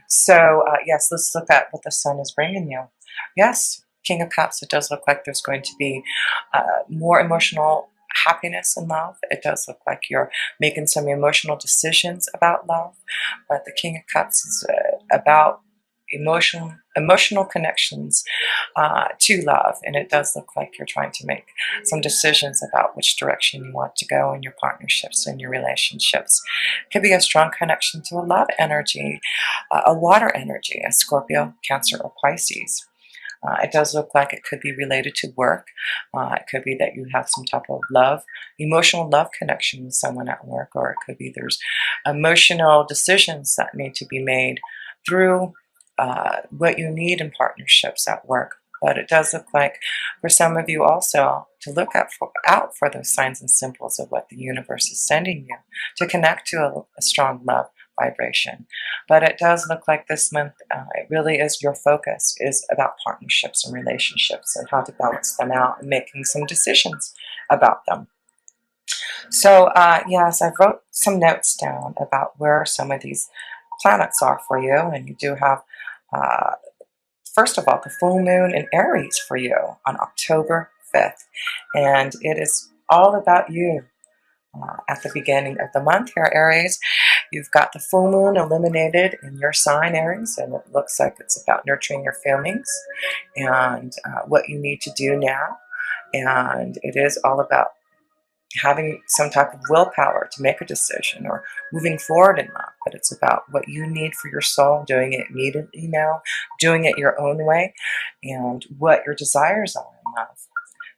So yes, let's look at what the Sun is bringing you. Yes, King of Cups, it does look like there's going to be more emotional happiness and love. It does look like you're making some emotional decisions about love, but the King of Cups is about emotional connections to love, and it does look like you're trying to make some decisions about which direction you want to go in your partnerships and your relationships. It could be a strong connection to a love energy, a water energy, a Scorpio, Cancer, or Pisces. It does look like it could be related to work. It could be that you have some type of love, emotional love connection with someone at work, or it could be there's emotional decisions that need to be made through what you need in partnerships at work. But it does look like for some of you also to look out for those signs and symbols of what the universe is sending you to connect to a strong love vibration. But it does look like this month, it really is your focus is about partnerships and relationships and how to balance them out and making some decisions about them. So yes, I wrote some notes down about where some of these planets are for you, and you do have uh, first of all, the full moon in Aries for you on October 5th. And it is all about you at the beginning of the month here, Aries. You've got the full moon illuminated in your sign, Aries, and it looks like it's about nurturing your feelings and what you need to do now. And it is all about having some type of willpower to make a decision or moving forward in life, but it's about what you need for your soul, doing it immediately now, doing it your own way, and what your desires are in life.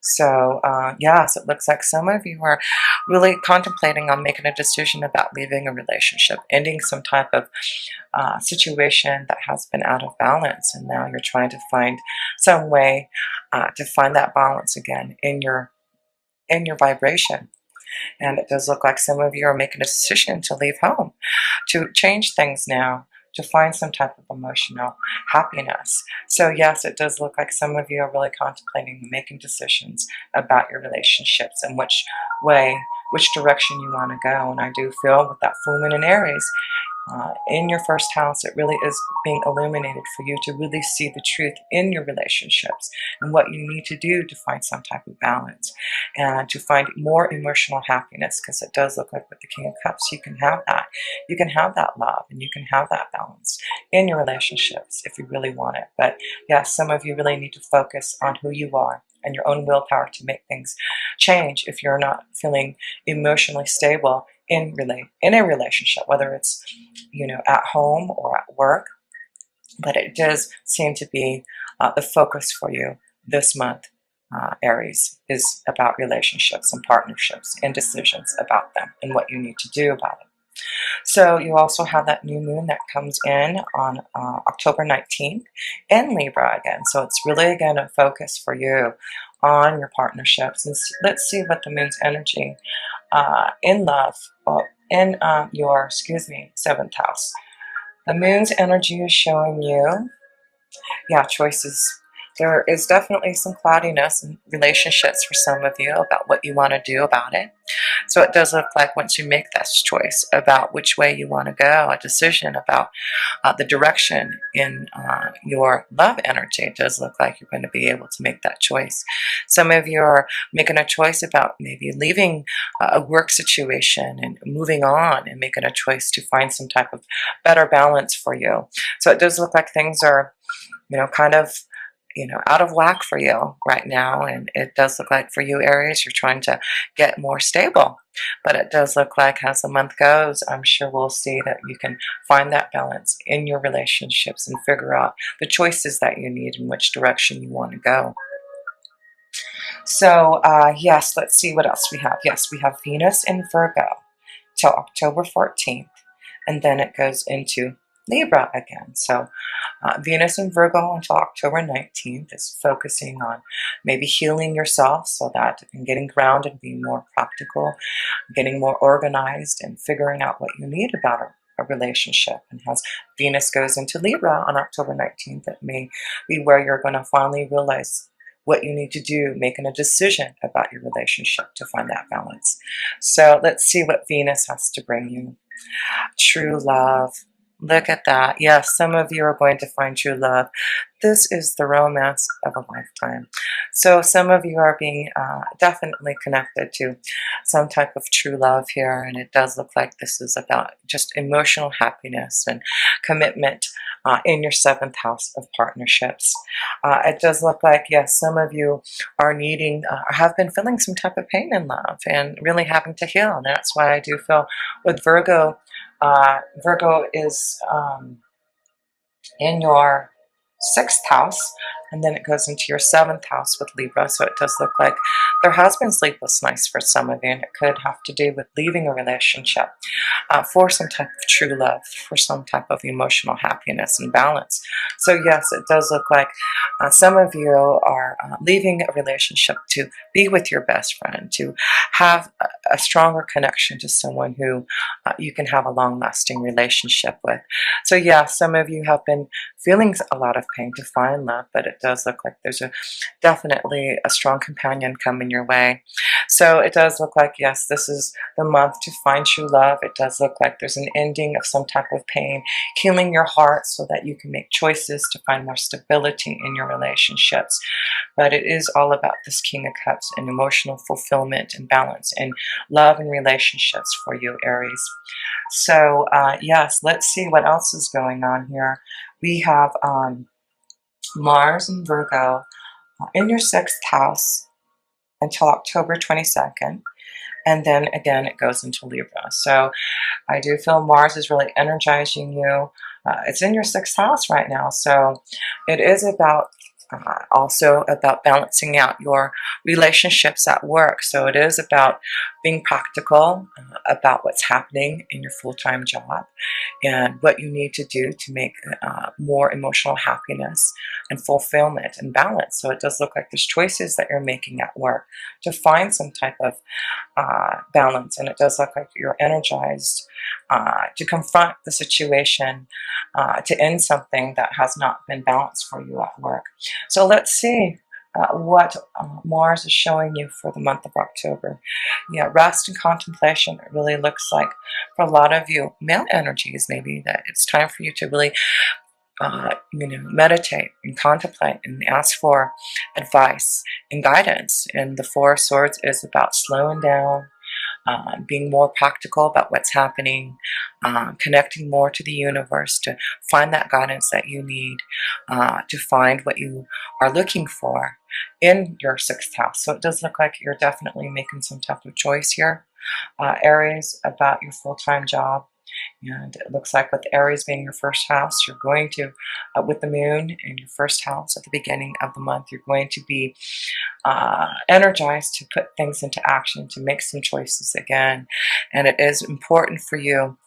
So yes, it looks like some of you are really contemplating on making a decision about leaving a relationship, ending some type of situation that has been out of balance, and now you're trying to find some way to find that balance again in your vibration. And it does look like some of you are making a decision to leave home, to change things now, to find some type of emotional happiness. So yes, it does look like some of you are really contemplating making decisions about your relationships and which direction you want to go. And I do feel with that full moon in Aries, in your first house, it really is being illuminated for you to really see the truth in your relationships and what you need to do to find some type of balance and to find more emotional happiness, because it does look like with the King of Cups, you can have that. You can have that love and you can have that balance in your relationships if you really want it. But yes, some of you really need to focus on who you are and your own willpower to make things change if you're not feeling emotionally stable in a relationship, whether it's at home or at work. But it does seem to be the focus for you this month, Aries, is about relationships and partnerships and decisions about them and what you need to do about it. So you also have that new moon that comes in on October 19th in Libra again. So it's really again a focus for you on your partnerships. And let's see what the moon's energy in love, well, in your, seventh house. The moon's energy is showing you, choices. There is definitely some cloudiness in relationships for some of you about what you want to do about it. So it does look like once you make this choice about which way you want to go, a decision about the direction in your love energy, it does look like you're going to be able to make that choice. Some of you are making a choice about maybe leaving a work situation and moving on and making a choice to find some type of better balance for you. So it does look like things are, kind of out of whack for you right now. And it does look like for you, Aries, you're trying to get more stable. But it does look like as the month goes, I'm sure we'll see that you can find that balance in your relationships and figure out the choices that you need and which direction you want to go. So yes, let's see what else we have. Yes, we have Venus in Virgo till October 14th. And then it goes into Libra again. So Venus in Virgo until October 19th is focusing on maybe healing yourself so that and getting grounded, being more practical, getting more organized, and figuring out what you need about a relationship. And as Venus goes into Libra on October 19th, it may be where you're going to finally realize what you need to do, making a decision about your relationship to find that balance. So let's see what Venus has to bring you. True love, Look at that. Yes, some of you are going to find true love. This is the romance of a lifetime. So some of you are being definitely connected to some type of true love here, and it does look like this is about just emotional happiness and commitment in your seventh house of partnerships. It does look like, yes, some of you are needing, have been feeling some type of pain in love and really having to heal. And that's why I do feel with Virgo, Virgo is in your sixth house, and then it goes into your seventh house with Libra. So it does look like there has been sleepless nights for some of you, and it could have to do with leaving a relationship for some type of true love, for some type of emotional happiness and balance. So yes, it does look like some of you are leaving a relationship to be with your best friend, to have a stronger connection to someone who you can have a long-lasting relationship with. So yeah, some of you have been feeling a lot of pain to find love, but it does look like there's definitely a strong companion coming your way. So it does look like, yes, this is the month to find true love. It does look like there's an ending of some type of pain, healing your heart so that you can make choices to find more stability in your relationships. But it is all about this King of Cups and emotional fulfillment and balance and love and relationships for you, Aries. So yes, let's see what else is going on here. We have Mars and Virgo in your sixth house until October 22nd. And then again, it goes into Libra. So I do feel Mars is really energizing you. It's in your sixth house right now. So it is about also about balancing out your relationships at work. So it is about being practical about what's happening in your full-time job and what you need to do to make more emotional happiness and fulfillment and balance. So it does look like there's choices that you're making at work to find some type of balance, and it does look like you're energized to confront the situation, to end something that has not been balanced for you at work. So let's see what Mars is showing you for the month of October. Yeah, rest and contemplation. It really looks like for a lot of you, male energies, maybe that it's time for you to really meditate and contemplate and ask for advice and guidance. And the Four of Swords is about slowing down, being more practical about what's happening, connecting more to the universe to find that guidance that you need, to find what you are looking for in your sixth house. So it does look like you're definitely making some type of choice here, Aries, about your full-time job. And it looks like with Aries being your first house, you're going to, with the moon in your first house at the beginning of the month, you're going to be energized to put things into action, to make some choices again. And it is important for you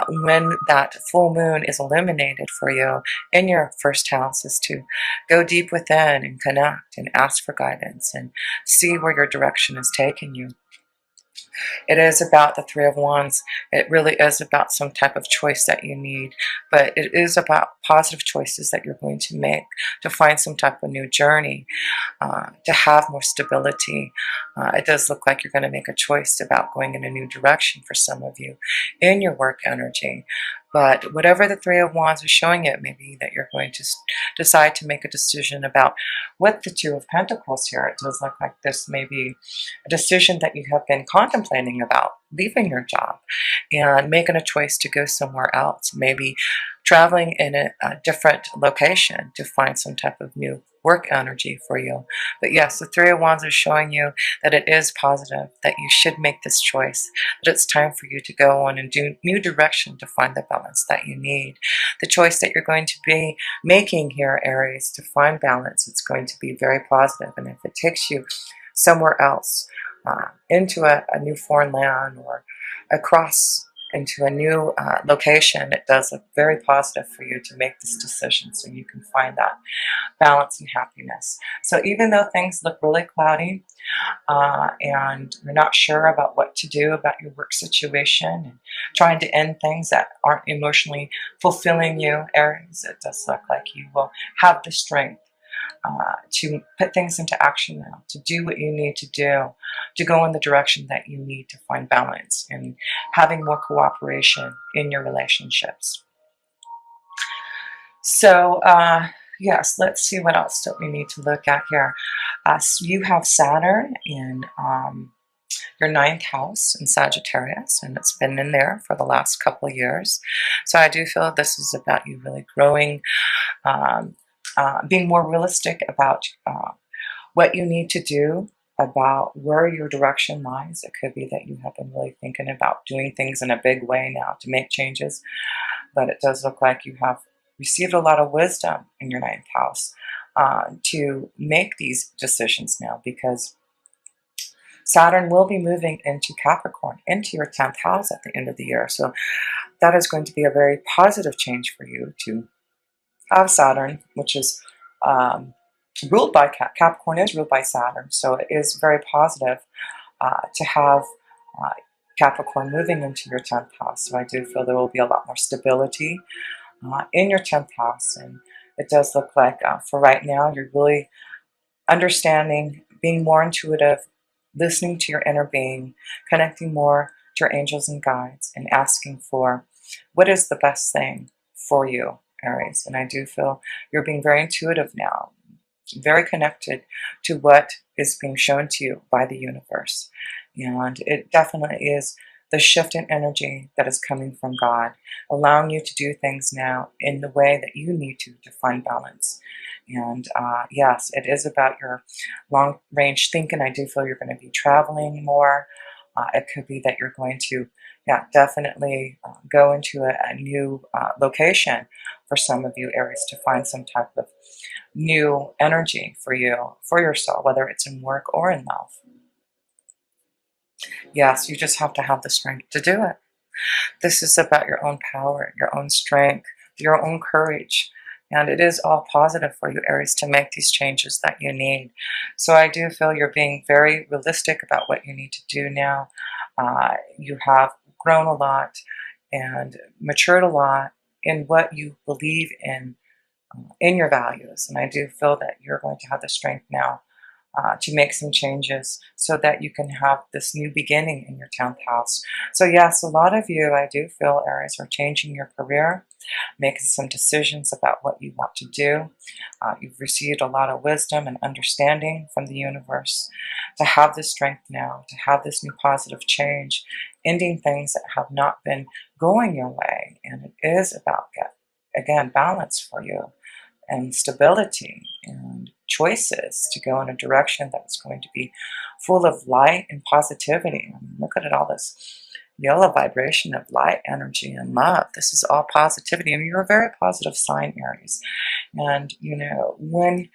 when that full moon is illuminated for you in your first house is to go deep within and connect and ask for guidance and see where your direction is taking you. It is about the Three of Wands. It really is about some type of choice that you need, but it is about positive choices that you're going to make to find some type of new journey, to have more stability. It does look like you're going to make a choice about going in a new direction for some of you in your work energy. But whatever the Three of Wands is showing it, maybe that you're going to decide to make a decision about with the Two of Pentacles here. It does look like this may be a decision that you have been contemplating about leaving your job and making a choice to go somewhere else, maybe traveling in a different location to find some type of new work energy for you. But yes, the Three of Wands is showing you that it is positive, that you should make this choice, that it's time for you to go on and do new direction to find the balance that you need. The choice that you're going to be making here, Aries, to find balance, it's going to be very positive. And if it takes you somewhere else, into a new foreign land or across into a new location, it does look very positive for you to make this decision so you can find that balance and happiness. So even though things look really cloudy and you're not sure about what to do about your work situation and trying to end things that aren't emotionally fulfilling you, Aries, it does look like you will have the strength to put things into action now, to do what you need to do, to go in the direction that you need to find balance and having more cooperation in your relationships. So, yes, let's see what else that we need to look at here. So you have Saturn in your ninth house in Sagittarius, and it's been in there for the last couple of years. So I do feel this is about you really growing, um, being more realistic about what you need to do, about where your direction lies. It could be that you have been really thinking about doing things in a big way now to make changes, but it does look like you have received a lot of wisdom in your ninth house to make these decisions now, because Saturn will be moving into Capricorn, into your 10th house at the end of the year. So that is going to be a very positive change for you to have Saturn, which is um, ruled by Capricorn is ruled by Saturn. So it is very positive to have uh, Capricorn moving into your 10th house. So I do feel there will be a lot more stability in your 10th house. And it does look like for right now, you're really understanding, being more intuitive, listening to your inner being, connecting more to your angels and guides, and asking for what is the best thing for you, Aries. And I do feel you're being very intuitive now, very connected to what is being shown to you by the universe. And it definitely is the shift in energy that is coming from God, allowing you to do things now in the way that you need to find balance. And yes, it is about your long range thinking. I do feel you're going to be traveling more. It could be that you're going to, yeah, definitely go into a new location for some of you, Aries, to find some type of new energy for you, for your soul, whether it's in work or in love. Yes, you just have to have the strength to do it. This is about your own power, your own strength, your own courage. And it is all positive for you, Aries, to make these changes that you need. So I do feel you're being very realistic about what you need to do now. You have grown a lot and matured a lot in what you believe in your values. And I do feel that you're going to have the strength now to make some changes so that you can have this new beginning in your 10th house. So yes, a lot of you, I do feel, Aries, are changing your career, making some decisions about what you want to do. You've received a lot of wisdom and understanding from the universe to have this strength now, to have this new positive change, ending things that have not been going your way. And it is about, again, balance for you and stability and choices to go in a direction that's going to be full of light and positivity. I mean, look at it, all this yellow vibration of light, energy, and love. This is all positivity, and you're a very positive sign, Aries. And you know, when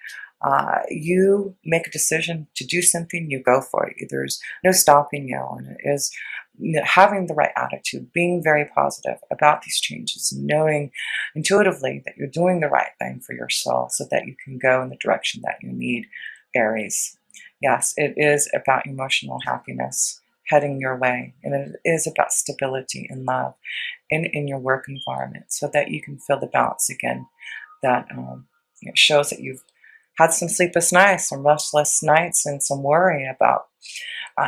you make a decision to do something, you go for it. There's no stopping you, and it is, you know, having the right attitude, being very positive about these changes, and knowing intuitively that you're doing the right thing for your soul so that you can go in the direction that you need, Aries. Yes, it is about emotional happiness heading your way, and it is about stability and love in your work environment so that you can feel the balance again that shows that you've had some sleepless nights, some restless nights, and some worry about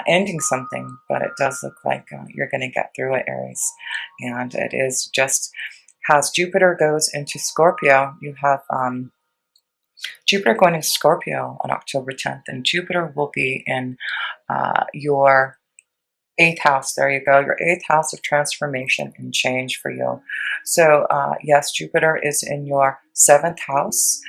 ending something, but it does look like you're going to get through it, Aries. And it is just as Jupiter goes into Scorpio, you have Jupiter going into Scorpio on October 10th, and Jupiter will be in your eighth house. There you go, your eighth house of transformation and change for you. So yes, Jupiter is in your seventh house.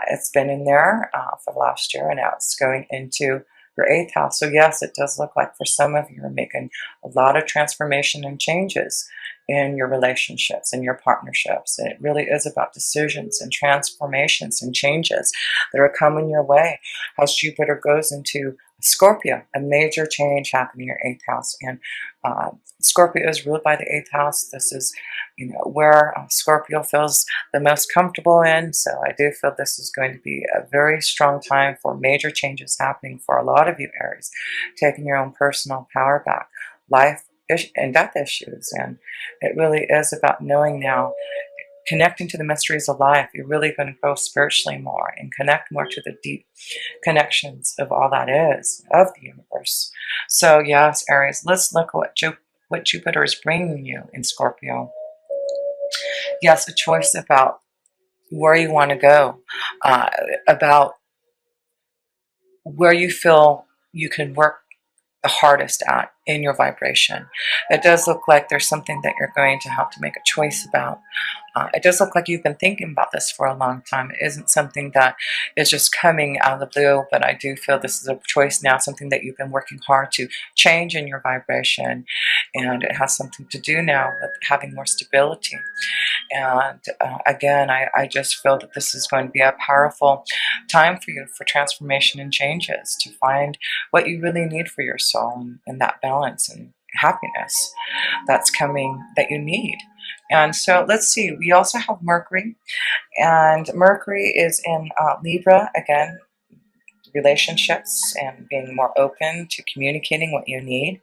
It's been in there for the last year, and now it's going into your eighth house. So yes, it does look like for some of you are making a lot of transformation and changes in your relationships and your partnerships. And it really is about decisions and transformations and changes that are coming your way as Jupiter goes into Scorpio, a major change happening in your eighth house. And Scorpio is ruled by the eighth house. This is, you know, where Scorpio feels the most comfortable in. So I do feel this is going to be a very strong time for major changes happening for a lot of you, Aries, taking your own personal power back, life and death issues. And it really is about knowing now, connecting to the mysteries of life. You're really going to grow spiritually more and connect more to the deep connections of all that is, of the universe. So yes, Aries, let's look at what Jupiter is bringing you in Scorpio. Yes, a choice about where you want to go, uh, about where you feel you can work the hardest at in your vibration. It does look like there's something that you're going to have to make a choice about. It does look like you've been thinking about this for a long time. It isn't something that is just coming out of the blue, but I do feel this is a choice now, something that you've been working hard to change in your vibration. And it has something to do now with having more stability. And again, I just feel that this is going to be a powerful time for you for transformation and changes to find what you really need for your soul and that balance and happiness that's coming that you need. And so let's see, we also have Mercury, and Mercury is in Libra again, relationships and being more open to communicating what you need.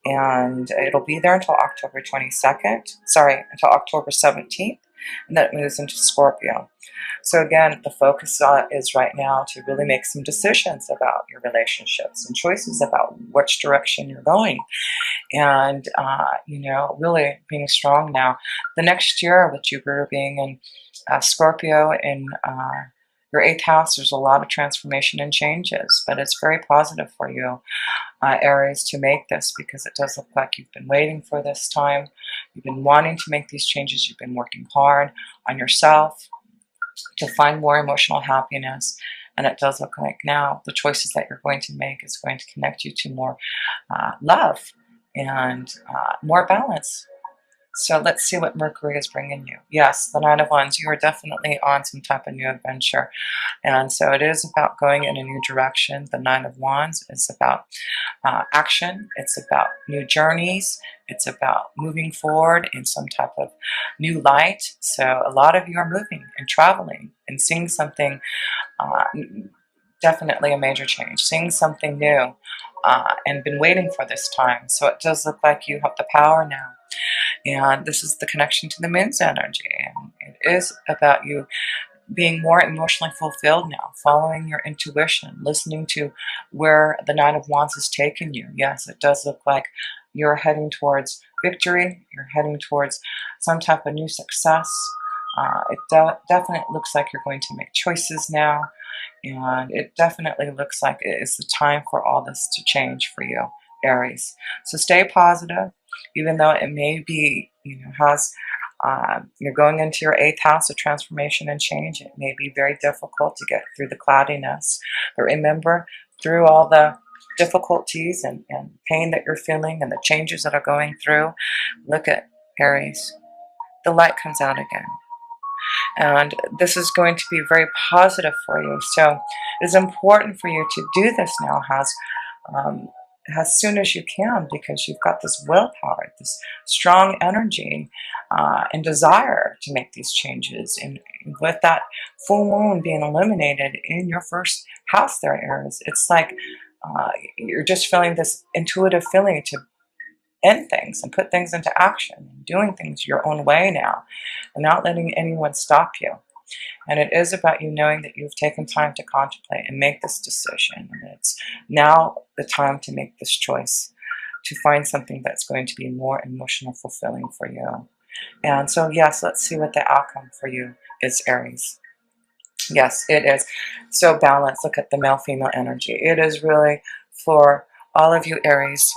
And it'll be there until October 22nd, sorry, until October 17th, and then it moves into Scorpio. So again, the focus is right now to really make some decisions about your relationships and choices about which direction you're going. And, really being strong now. The next year with Jupiter being in Scorpio in your eighth house, there's a lot of transformation and changes, but it's very positive for you, Aries, to make this, because it does look like you've been waiting for this time. You've been wanting to make these changes. You've been working hard on yourself to find more emotional happiness. And it does look like now the choices that you're going to make is going to connect you to more love and more balance. So let's see what Mercury is bringing you. Yes, the Nine of Wands, you are definitely on some type of new adventure. And so it is about going in a new direction. The Nine of Wands is about action. It's about new journeys. It's about moving forward in some type of new light. So a lot of you are moving and traveling and seeing something, uh, definitely a major change, seeing something new, and been waiting for this time. So it does look like you have the power now. And this is the connection to the moon's energy. And it is about you being more emotionally fulfilled now, following your intuition, listening to where the Nine of Wands has taken you. Yes, it does look like you're heading towards victory. You're heading towards some type of new success. It definitely looks like you're going to make choices now. And it definitely looks like it is the time for all this to change for you, Aries. So stay positive, even though it may be, you're going into your eighth house of transformation and change. It may be very difficult to get through the cloudiness. But remember, through all the difficulties and pain that you're feeling and the changes that are going through, look at Aries. The light comes out again. And this is going to be very positive for you. So it is important for you to do this now um, as soon as you can, because you've got this willpower, this strong energy and desire to make these changes. And with that full moon being illuminated in your first house there, Aries, it's like you're just feeling this intuitive feeling to end things and put things into action, doing things your own way now, and not letting anyone stop you. And it is about you knowing that you've taken time to contemplate and make this decision. And it's now the time to make this choice to find something that's going to be more emotional fulfilling for you. And so, yes, let's see what the outcome for you is, Aries. Yes, it is. So balanced. Look at the male-female energy. It is really for all of you, Aries,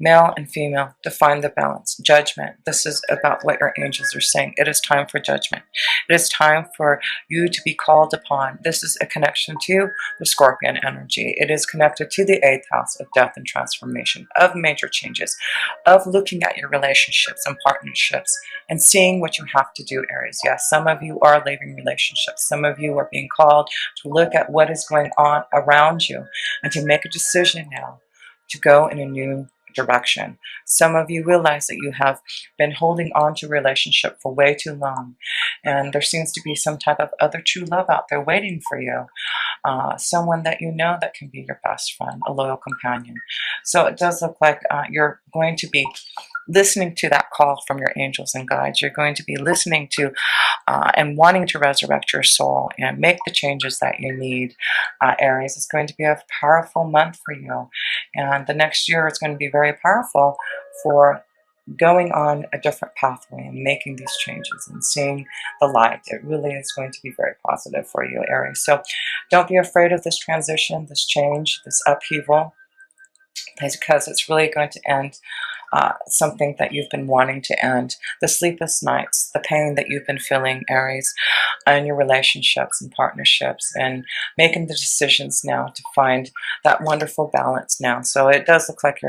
male and female, to find the balance. Judgment. This is about what your angels are saying. It is time for judgment. It is time for you to be called upon. This is a connection to the Scorpion energy. It is connected to the eighth house of death and transformation, of major changes, of looking at your relationships and partnerships and seeing what you have to do, Aries. Yes, some of you are leaving relationships. Some of you are being called to look at what is going on around you and to make a decision now to go in a new direction. Some of you realize that you have been holding on to a relationship for way too long, and there seems to be some type of other true love out there waiting for you. Someone that you know that can be your best friend, a loyal companion. So it does look like you're going to be listening to that call from your angels and guides. You're going to be listening to and wanting to resurrect your soul and make the changes that you need. Aries, it's going to be a powerful month for you. And the next year is going to be very powerful for going on a different pathway and making these changes and seeing the light. It really is going to be very positive for you, Aries. So don't be afraid of this transition, this change, this upheaval, because it's really going to end something that you've been wanting to end. The sleepless nights, the pain that you've been feeling, Aries, in your relationships and partnerships, and making the decisions now to find that wonderful balance now. So it does look like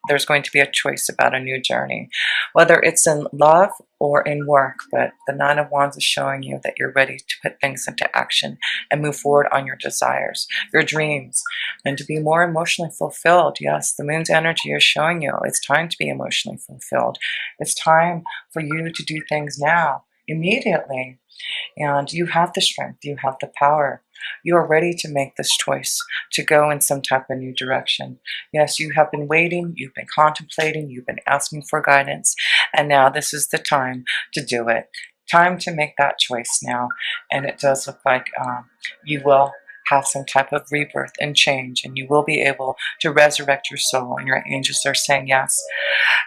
there's going to be a choice about a new journey, whether it's in love or in work. But the Nine of Wands is showing you that you're ready to put things into action and move forward on your desires, your dreams, and to be more emotionally fulfilled. Yes, the moon's energy is showing you it's time to be emotionally fulfilled. It's time for you to do things now, immediately. And you have the strength, you have the power. You are ready to make this choice to go in some type of new direction. Yes, you have been waiting, you've been contemplating, you've been asking for guidance, and now this is the time to do it. Time to make that choice now. And it does look like you will have some type of rebirth and change, and you will be able to resurrect your soul. And your angels are saying, yes,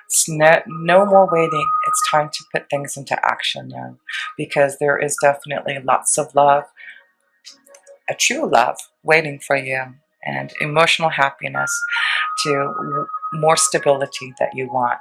it's no more waiting. It's time to put things into action now, because there is definitely lots of love, a true love waiting for you, and emotional happiness to more stability that you want.